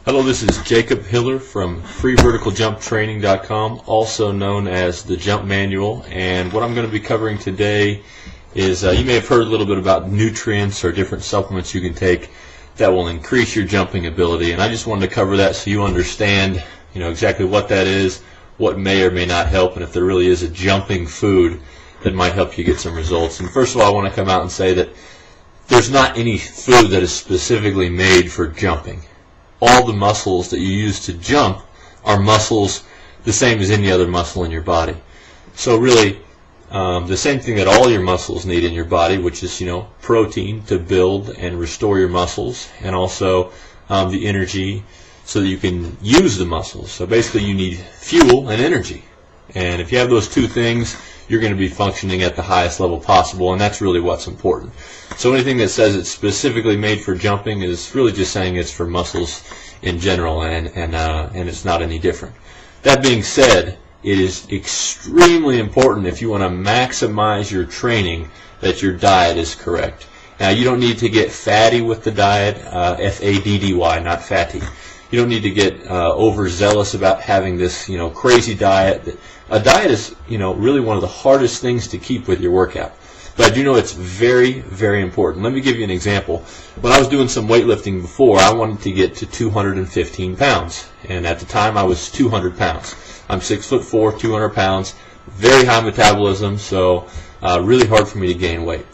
Hello, this is Jacob Hiller from FreeVerticalJumpTraining.com, also known as the Jump Manual. And what I'm going to be covering today is you may have heard a little bit about nutrients or different supplements you can take that will increase your jumping ability. And I just wanted to cover that so you understand, exactly what that is, what may or may not help, and if there really is a jumping food that might help you get some results. And first of all, I want to come out and say that there's not any food that is specifically made for jumping. All the muscles that you use to jump are muscles the same as any other muscle in your body. So really, the same thing that all your muscles need in your body, which is protein to build and restore your muscles, and also the energy so that you can use the muscles. So basically, you need fuel and energy, and if you have those two things, you're going to be functioning at the highest level possible, and that's really what's important. So anything that says it's specifically made for jumping is really just saying it's for muscles in general, and it's not any different. That being said, it is extremely important if you want to maximize your training that your diet is correct. Now, you don't need to get fatty with the diet, F-A-D-D-Y, not fatty. You don't need to get overzealous about having this, crazy diet. A diet is, really one of the hardest things to keep with your workout. But I do know it's very, very important. Let me give you an example. When I was doing some weightlifting before, I wanted to get to 215 pounds. And at the time, I was 200 pounds. I'm 6'4", 200 pounds, very high metabolism, so really hard for me to gain weight.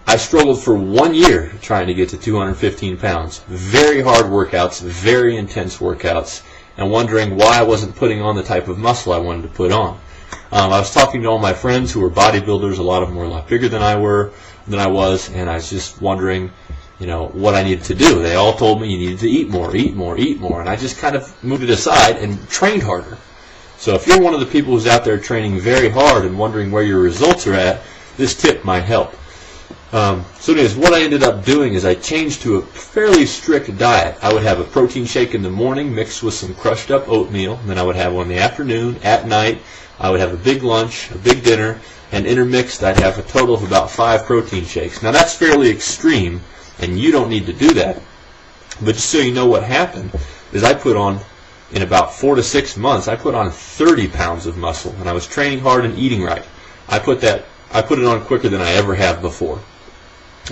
I struggled for 1 year trying to get to 215 pounds. Very hard workouts, very intense workouts, and wondering why I wasn't putting on the type of muscle I wanted to put on. I was talking to all my friends who were bodybuilders. A lot of them were a lot bigger than I was, and I was just wondering, what I needed to do. They all told me you needed to eat more, eat more, eat more, and I just kind of moved it aside and trained harder. So if you're one of the people who's out there training very hard and wondering where your results are at, this tip might help. So anyways, what I ended up doing is I changed to a fairly strict diet. I would have a protein shake in the morning mixed with some crushed up oatmeal, and then I would have one in the afternoon. At night, I would have a big lunch, a big dinner, and intermixed I'd have a total of about 5 protein shakes. Now that's fairly extreme, and you don't need to do that. But just so you know what happened is I put on, in about 4 to 6 months, I put on 30 pounds of muscle, and I was training hard and eating right. I put it on quicker than I ever have before.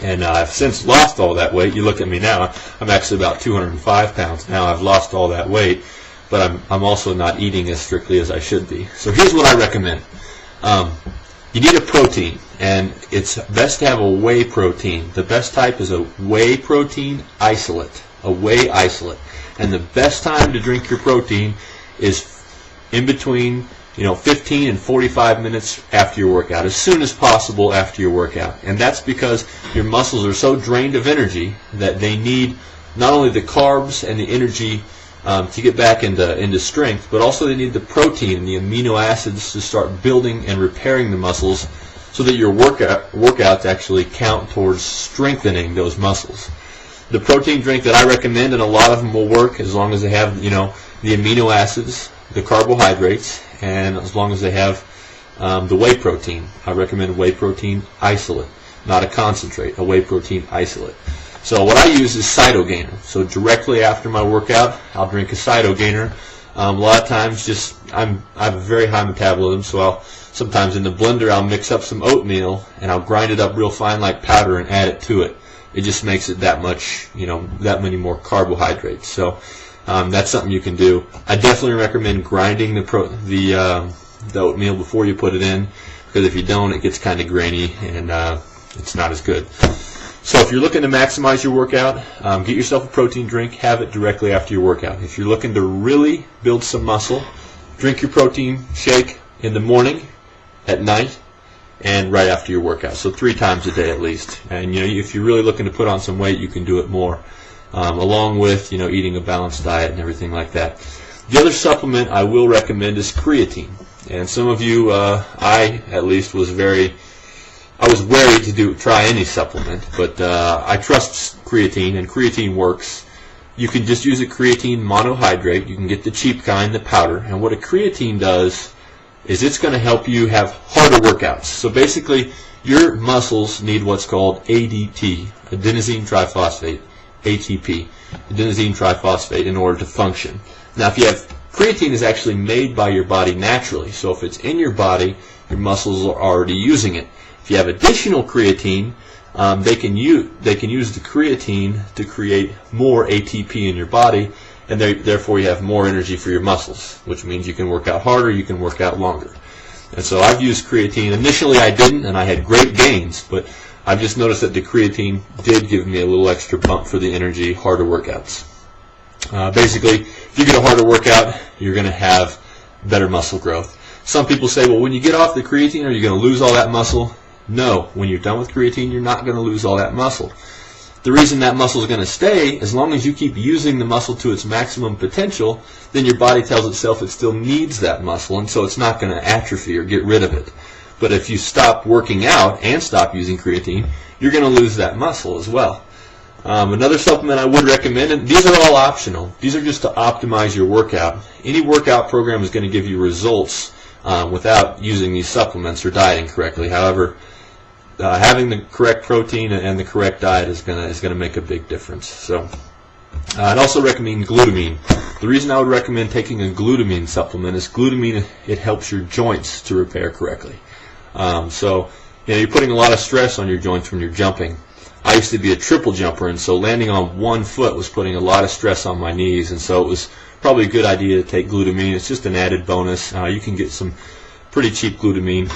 And I've since lost all that weight. You look at me now, I'm actually about 205 pounds now. I've lost all that weight, but I'm also not eating as strictly as I should be. So here's what I recommend. You need a protein, and it's best to have a whey protein. The best type is a whey protein isolate, a whey isolate. And the best time to drink your protein is in between 15 and 45 minutes after your workout, as soon as possible after your workout. And that's because your muscles are so drained of energy that they need not only the carbs and the energy to get back into strength, but also they need the protein and the amino acids to start building and repairing the muscles so that your workouts actually count towards strengthening those muscles. The protein drink that I recommend, and a lot of them will work as long as they have the amino acids, the carbohydrates, and as long as they have the whey protein. I recommend whey protein isolate, not a concentrate, a whey protein isolate. So what I use is Cytogainer. So directly after my workout, I'll drink a Cytogainer. A lot of times I have a very high metabolism, so sometimes in the blender I'll mix up some oatmeal and I'll grind it up real fine like powder and add it to it. It just makes it that much, that many more carbohydrates. So that's something you can do. I definitely recommend grinding the oatmeal before you put it in, because if you don't, it gets kind of grainy and it's not as good. So if you're looking to maximize your workout, get yourself a protein drink, have it directly after your workout. If you're looking to really build some muscle, drink your protein shake in the morning, at night, and right after your workout. So 3 times a day at least. And if you're really looking to put on some weight, you can do it more, along with eating a balanced diet and everything like that. The other supplement I will recommend is creatine. And some of you, I at least was wary to try any supplement, but I trust creatine, and creatine works. You can just use a creatine monohydrate. You can get the cheap kind, the powder, and what a creatine does is it's going to help you have harder workouts. So basically, your muscles need what's called ADT, adenosine triphosphate. ATP, adenosine triphosphate, in order to function. Now, if you have creatine, is actually made by your body naturally, so if it's in your body, your muscles are already using it. If you have additional creatine, they can use the creatine to create more ATP in your body, and therefore you have more energy for your muscles, which means you can work out harder, you can work out longer. And so I've used creatine. Initially I didn't, and I had great gains, but I've just noticed that the creatine did give me a little extra bump for the energy, harder workouts. Basically, if you get a harder workout, you're going to have better muscle growth. Some people say, well, when you get off the creatine, are you going to lose all that muscle? No, when you're done with creatine, you're not going to lose all that muscle. The reason that muscle is going to stay, as long as you keep using the muscle to its maximum potential, then your body tells itself it still needs that muscle, and so it's not going to atrophy or get rid of it. But if you stop working out and stop using creatine, you're going to lose that muscle as well. Another supplement I would recommend, and these are all optional. These are just to optimize your workout. Any workout program is going to give you results without using these supplements or dieting correctly. However, having the correct protein and the correct diet is going to make a big difference. So, I'd also recommend glutamine. The reason I would recommend taking a glutamine supplement is glutamine, it helps your joints to repair correctly. So, you're putting a lot of stress on your joints when you're jumping. I used to be a triple jumper, and so landing on one foot was putting a lot of stress on my knees, and so it was probably a good idea to take glutamine. It's just an added bonus. You can get some pretty cheap glutamine.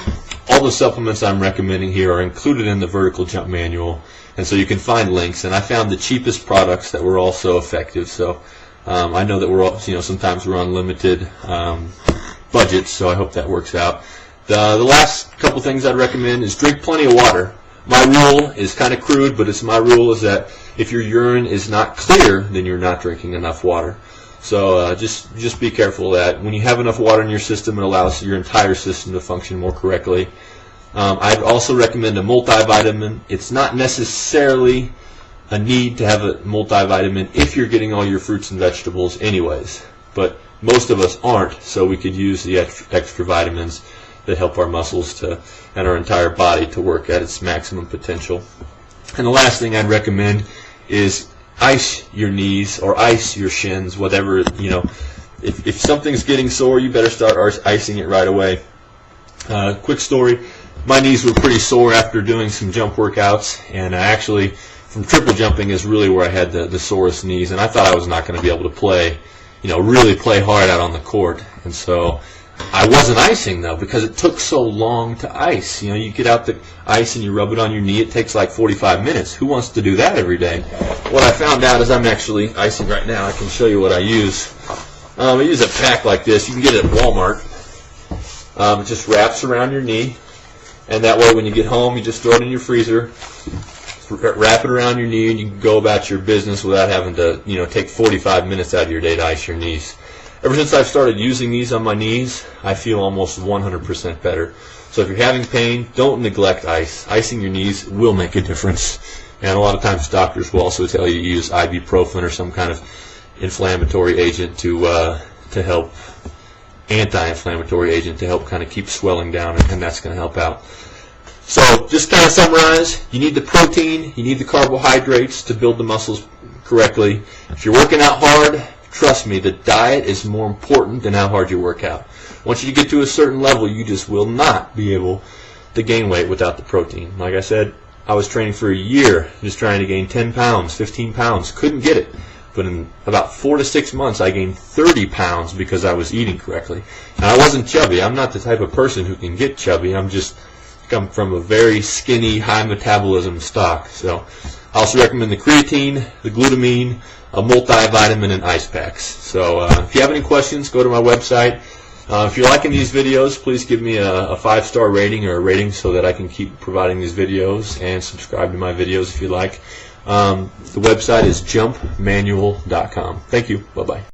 All the supplements I'm recommending here are included in the Vertical Jump Manual, and so you can find links. And I found the cheapest products that were also effective. So I know that we're all, sometimes we're on limited budgets, so I hope that works out. The last couple things I'd recommend is drink plenty of water. My rule is kind of crude, but my rule is that if your urine is not clear, then you're not drinking enough water. So just be careful of that. When you have enough water in your system, it allows your entire system to function more correctly. I'd also recommend a multivitamin. It's not necessarily a need to have a multivitamin if you're getting all your fruits and vegetables anyways. But most of us aren't, so we could use the extra vitamins that help our muscles and our entire body to work at its maximum potential. And the last thing I'd recommend is ice your knees or ice your shins, whatever, if something's getting sore, you better start icing it right away. Quick story, my knees were pretty sore after doing some jump workouts, and actually from triple jumping is really where I had the sorest knees, and I thought I was not going to be able to play, really play hard out on the court. And so I wasn't icing, though, because it took so long to ice. You get out the ice and you rub it on your knee. It takes like 45 minutes. Who wants to do that every day? What I found out is I'm actually icing right now. I can show you what I use. I use a pack like this. You can get it at Walmart. It just wraps around your knee, and that way when you get home, you just throw it in your freezer, wrap it around your knee, and you can go about your business without having to, take 45 minutes out of your day to ice your knees. Ever since I've started using these on my knees, I feel almost 100% better. So if you're having pain, don't neglect ice. Icing your knees will make a difference. And a lot of times doctors will also tell you to use ibuprofen or some kind of inflammatory agent to help, anti-inflammatory agent to help kind of keep swelling down, and that's going to help out. So just kind of summarize, you need the protein, you need the carbohydrates to build the muscles correctly. If you're working out hard, trust me, the diet is more important than how hard you work out. Once you get to a certain level, you just will not be able to gain weight without the protein. Like I said, I was training for a year, just trying to gain 10 pounds, 15 pounds. Couldn't get it. But in about 4 to 6 months, I gained 30 pounds because I was eating correctly. And I wasn't chubby. I'm not the type of person who can get chubby. I'm just come from a very skinny, high metabolism stock. So I also recommend the creatine, the glutamine, a multivitamin, and ice packs. So if you have any questions, go to my website. If you're liking these videos, please give me a 5-star rating or a rating so that I can keep providing these videos, and subscribe to my videos if you like. The website is jumpmanual.com. Thank you. Bye-bye.